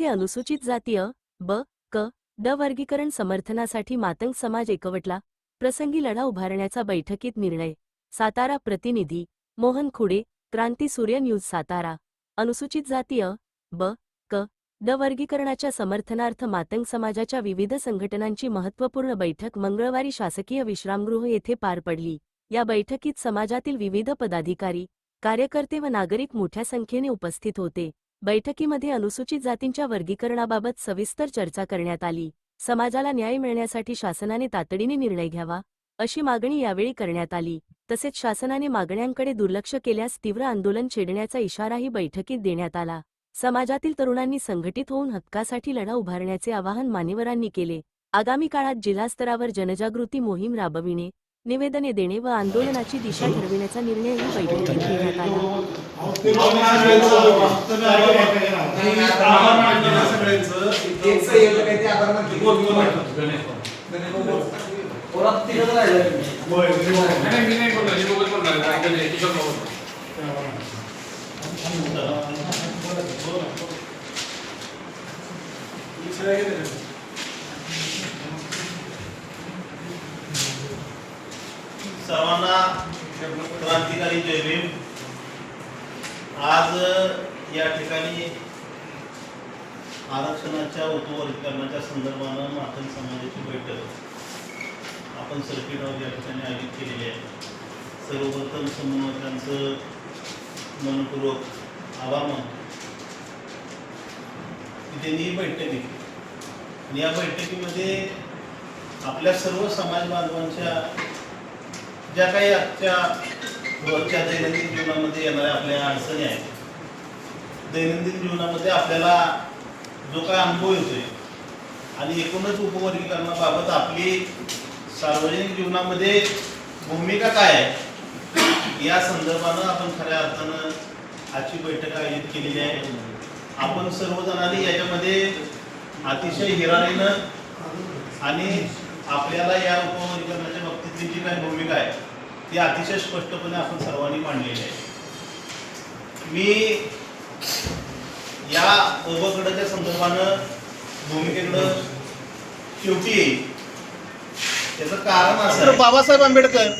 येथे अनुसूचित जाती अ, ब, क, ड वर्गीकरण समर्थनासाठी मातंग समाज एकवटला, प्रसंगी लढा उभारण्याचा बैठकीत निर्णय. सातारा प्रतिनिधी मोहन खुडे, क्रांती सूर्य न्यूज सातारा. अनुसूचित जाती अ, ब, क, ड वर्गीकरणाच्या समर्थनार्थ मातंग समाजाच्या विविध संघटनांची महत्त्वपूर्ण बैठक मंगळवारी शासकीय विश्रामगृह येथे पार पडली. या बैठकीत समाजातील विविध पदाधिकारी, कार्यकर्ते व नागरिक मोठ्या संख्येने उपस्थित होते. बैठकीमध्ये अनुसूचित जातींच्या वर्गीकरणाबाबत सविस्तर चर्चा करण्यात आली. समाजाला न्याय मिळण्यासाठी शासनाने तातडीने निर्णय घ्यावा, अशी मागणी यावेळी करण्यात आली. तसेच शासनाने मागण्यांकडे दुर्लक्ष केल्यास तीव्र आंदोलन छेडण्याचा इशाराही बैठकीत देण्यात आला. समाजातील तरुणांनी संघटित होऊन हक्कासाठी लढा उभारण्याचे आवाहन मान्यवरांनी केले. आगामी काळात जिल्हास्तरावर जनजागृती मोहीम राबविणे, निवेदने देणे व आंदोलनाची दिशा ठरविण्याचा निर्णयही बैठकीत घेण्यात आला. सर्वांना क्रांतिकारी जय भीम. आज या ठिकाणी आरक्षणाच्या उपवर्गीकरणाच्या संदर्भानं मातंग समाजाची बैठक आपण सर्किट हाऊस या ठिकाणी आयोजित केलेली आहे. सर्वप्रथम समन्वयकांचं मनपूर्वक आभार मानतो की त्यांनी ही बैठक घेतली आणि या बैठकीमध्ये आपल्या सर्व समाज बांधवांच्या ज्या काही आजच्या रोजच्या दैनंदिन जीवनामध्ये येणाऱ्या आपल्या अडचणी आहेत, दैनंदिन जीवनामध्ये आपल्याला जो काय अनुभव येतोय आणि एकूणच उपवर्गीकरणाबाबत आपली सार्वजनिक जीवनामध्ये भूमिका काय आहे या संदर्भानं आपण खऱ्या अर्थानं आजची बैठक आयोजित केलेली आहे. आपण सर्वजणांनी याच्यामध्ये अतिशय हिरारीनं आणि आपल्याला या उपवर्गीकरणाच्या बाबतीतली जी काही भूमिका आहे ती अतिशय स्पष्टपणे आपण सर्वांनी मांडलेली आहे. मी या उपगटाच्या संदर्भानं भूमिकेकडं शेवटी येईल. त्याचं कारण असं, बाबासाहेब आंबेडकर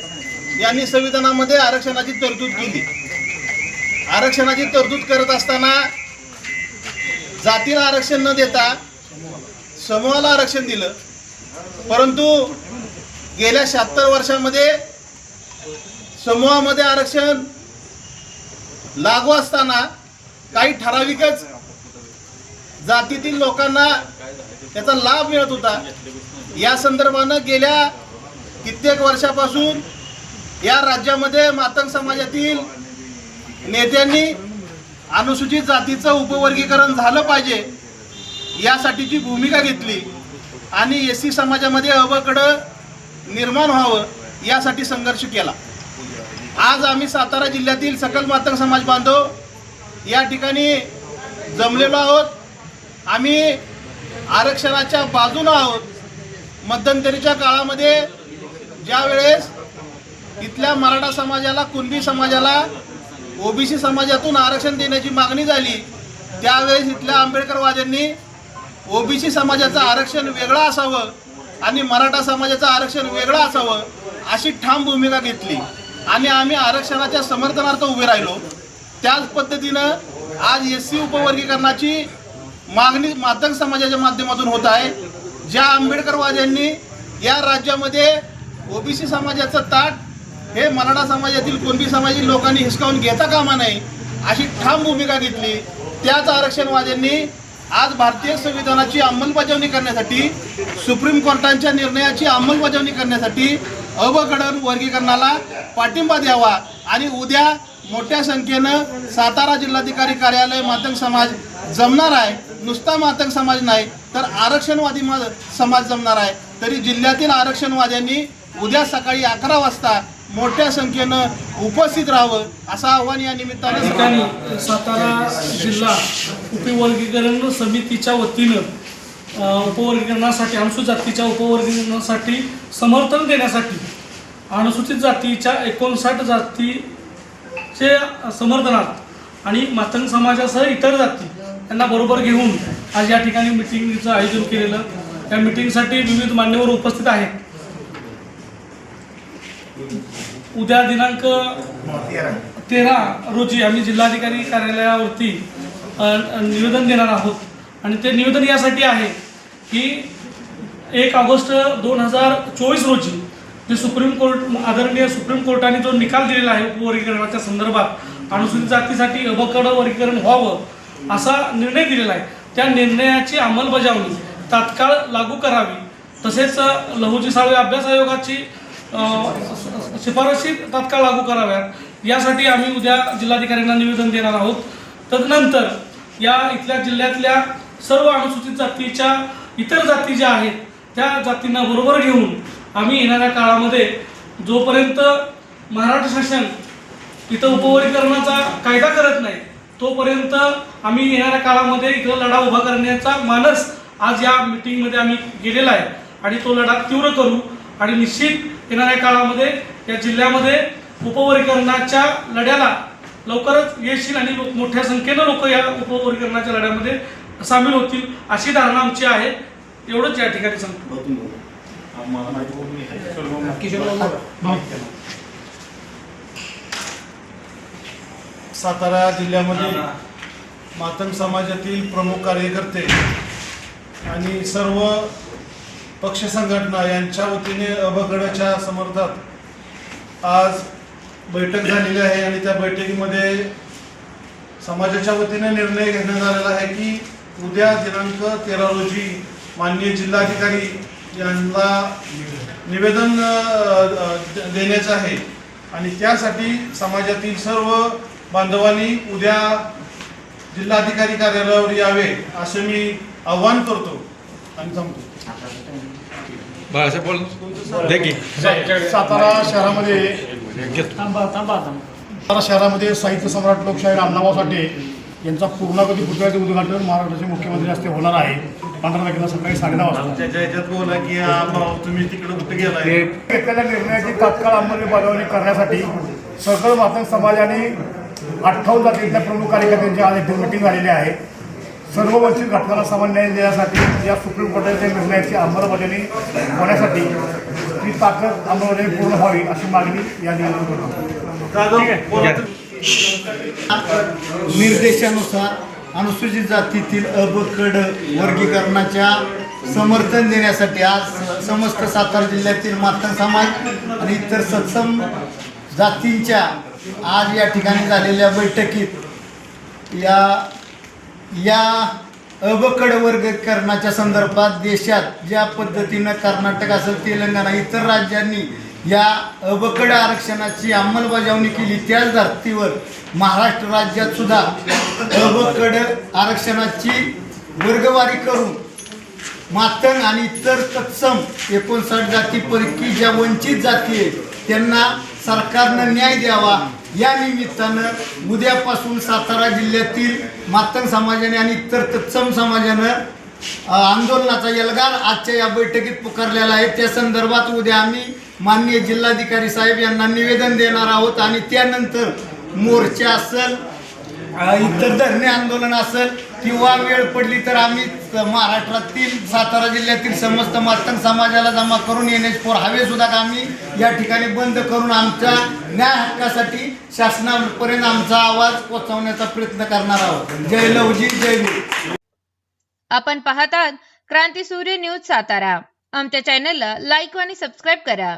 यांनी संविधानामध्ये आरक्षणाची तरतूद केली. आरक्षणाची तरतूद करत असताना जातीला आरक्षण न देता समूहाला आरक्षण दिलं. परंतु गेल्या 76 वर्षांमध्ये समूहामध्ये आरक्षण लागू असताना काही ठराविकच जातीतील लोकांना त्याचा लाभ मिळत होता. या संदर्भानं गेल्या कित्येक वर्षापासून या राज्यामध्ये मातंग समाजातील नेत्यांनी अनुसूचित जातीचं उपवर्गीकरण झालं पाहिजे यासाठीची भूमिका घेतली आणि एससी समाजामध्ये अबकड निर्माण व्हावं यासाठी संघर्ष केला. आज आम्ही सातारा जिल्ह्यातील सकल मातंग समाज बांधव या ठिकाणी जमलेलो आहोत. आम्ही आरक्षणाच्या बाजूने आहोत. मध्यंतरीच्या काळामध्ये ज्या वेळेस इथल्या मराठा समाजाला, कुणबी समाजाला ओबीसी समाजातून आरक्षण देण्याची मागणी झाली, त्यावेळेस इथल्या आंबेडकरवाद्यांनी ओबीसी समाजाचं आरक्षण वेगळं असावं आणि मराठा समाजाचं आरक्षण वेगळं असावं अशी ठाम भूमिका घेतली आणि आम्ही आरक्षणाच्या समर्थनार्थ उभे राहिलो. त्याच पद्धतीनं आज एससी उपवर्गीकरणाची मागणी मातंग समाजाच्या माध्यमातून होत आहे. ज्या आंबेडकरवाद्यांनी या राज्यामध्ये ओबीसी समाजाचं ताट हे मराठा समाजातील, कुणबी समाजातील लोकांनी हिसकावून घेता कामा नये अशी ठाम भूमिका घेतली, त्याच आरक्षणवाद्यांनी आज भारतीय संविधानाची अंमलबजावणी करण्यासाठी, सुप्रीम कोर्टाच्या निर्णयाची अंमलबजावणी करण्यासाठी अबकड वर्गीकरणाला पाठिंबा द्यावा आणि उद्या मोठ्या संख्येनं सातारा जिल्हाधिकारी कार्यालय मातंग समाज जमणार आहे. नुसता मातंग समाज नाही तर आरक्षणवादी समाज जमणार आहे. तरी जिल्ह्यातील आरक्षणवाद्यांनी उद्या सकाळी 11 वाजता मोठ्या संख्येनं उपस्थित राहावं असं आव्हान या निमित्तानं सातारा जिल्हा उपवर्गीकरण समितीच्या वतीनं उपवर्गीकरणासाठी, अनुसूचित जातीच्या उपवर्गीकरणासाठी समर्थन देण्यासाठी अनुसूचित जातीच्या 59 जातीचे समर्थनार्थ आणि मातंग समाजासह इतर जाती यांना बरोबर घेऊन आज या ठिकाणी मिटिंगचं आयोजन केलेलं. त्या मिटिंगसाठी विविध मान्यवर उपस्थित आहेत. उद्या दिनांक 13 रोजी आम्ही जिल्हाधिकारी कार्यालयावरती निवेदन देणार आहोत. आणि ते निवेदन यासाठी आहे की 1 ऑगस्ट 2024 रोजी जे आदरणीय सुप्रीम कोर्टाने जो निकाल दिलेला आहे उपवर्गीकरणाच्या संदर्भात अनुसूचित जातीसाठी अबकड वर्गीकरण व्हावं असा निर्णय दिलेला आहे. त्या निर्णयाची अंमलबजावणी तात्काळ लागू करावी. तसेच लहुजी साळवे अभ्यास आयोगाची शिफारशी तात्काळ लागू कराव्यात यासाठी आम्ही उद्या जिल्हाधिकाऱ्यांना निवेदन देणार आहोत. तदनंतर या इथल्या जिल्ह्यातल्या सर्व अनुसूचित जातीच्या इतर जाती ज्या आहेत त्या जातींना बरोबर घेऊन आम्ही येणाऱ्या काळामध्ये जोपर्यंत महाराष्ट्र शासन इथं उपवर्गीकरणाचा कायदा करत नाही तोपर्यंत आम्ही येणाऱ्या काळामध्ये इथं लढा उभा करण्याचा मानस आज या मीटिंगमध्ये आम्ही गेलेला आहे. आणि तो लढा तीव्र करू आणि निश्चित येणाऱ्या काळामध्ये या जिल्ह्यामध्ये उपवर्गीकरणाच्या लढ्याला लवकरच येशील आणि मोठ्या संख्येनं लोक या उपवर्गीकरणाच्या लढ्यामध्ये सामील होतील अशी धारणा आमची आहे. एवढंच या ठिकाणी सांगतो. सातारा जिल्ह्यामध्ये मातंग समाजातील प्रमुख कार्यकर्ते आणि सर्व पक्ष संघटना यांच्या वतीने अबकडच्या समर्थनात आज बैठक झालेली आहे. आणि त्या बैठकीमध्ये समाजाच्या वतीने निर्णय घेण्यात आलेला आहे की उद्या दिनांक 13 रोजी माननीय जिल्हाधिकारी यांना निवेदन देण्याचं आहे. आणि त्यासाठी समाजातील सर्व बांधवांनी उद्या जिल्हाधिकारी कार्यालयावर यावे असे मी आवाहन करतो आणि थांबतो. सातारा शहरामध्ये साहित्य सम्राट लोकशाहीर अण्णाभाऊ साठे यांचा पूर्णागती पुतळ्याचे उद्घाटन महाराष्ट्राचे मुख्यमंत्री हस्ते होणार आहे 15 तारखेला सकाळी 9:30 वाजता. बोला की तुम्ही तिकडे कुठे गेला घेतलेल्या निर्णयाची तात्काळ अंमलबजावणी करण्यासाठी सकल मातंग समाजाने 58 जातीतल्या प्रमुख कार्यकर्त्यांची आज येथे मीटिंग झालेली आहे. सर्व वंचित घटकांना समान न्याय देण्यासाठी या सुप्रीम कोर्टाच्या निर्णयाची अंमलबजावणी होण्यासाठी ती ताकद अंमलबजावणी पूर्ण व्हावी अशी मागणी या करतो. निर्देशानुसार अनुसूचित जातीतील अबकड वर्गीकरणाच्या समर्थन देण्यासाठी आज समस्त सातारा जिल्ह्यातील मातंग समाज आणि इतर सक्षम जातींच्या आज या ठिकाणी झालेल्या बैठकीत या अबकड वर्गीकरणाच्या संदर्भात देशात ज्या पद्धतीनं कर्नाटक असेल तेलंगणा इतर राज्यांनी या अबकड आरक्षणाची अंमलबजावणी केली त्याच धर्तीवर महाराष्ट्र राज्यात सुद्धा अबकड आरक्षणाची वर्गवारी करून मातंग आणि इतर तत्सम 59 जातीपैकी ज्या वंचित जाती आहेत त्यांना सरकारनं न्याय द्यावा या निमित्तानं उद्यापासून सातारा जिल्ह्यातील मातंग समाजाने आणि इतर तत्सम समाजानं आंदोलनाचा एल्गार आजच्या या बैठकीत पुकारलेला आहे. त्या संदर्भात उद्या आम्ही माननीय जिल्हाधिकारी साहेब यांना निवेदन देणार आहोत. आणि त्यानंतर मोर्चा असेल इतर धरणे आंदोलन असेल किंवा वेळ पडली तर आम्ही महाराष्ट्रातील सातारा जिल्ह्यातील समस्त मातंग समाजाला जमा करून NH4 हायवे सुद्धा आम्ही या ठिकाणी बंद करून आमच्या न्याय हक्कासाठी शासनापर्यंत आमचा आवाज पोहोचवण्याचा प्रयत्न करणार आहोत. जय लवजी जय वीर. आपण पाहतात क्रांती सूर्य न्यूज सातारा. आमच्या चॅनलला लाईक आणि सबस्क्राईब करा.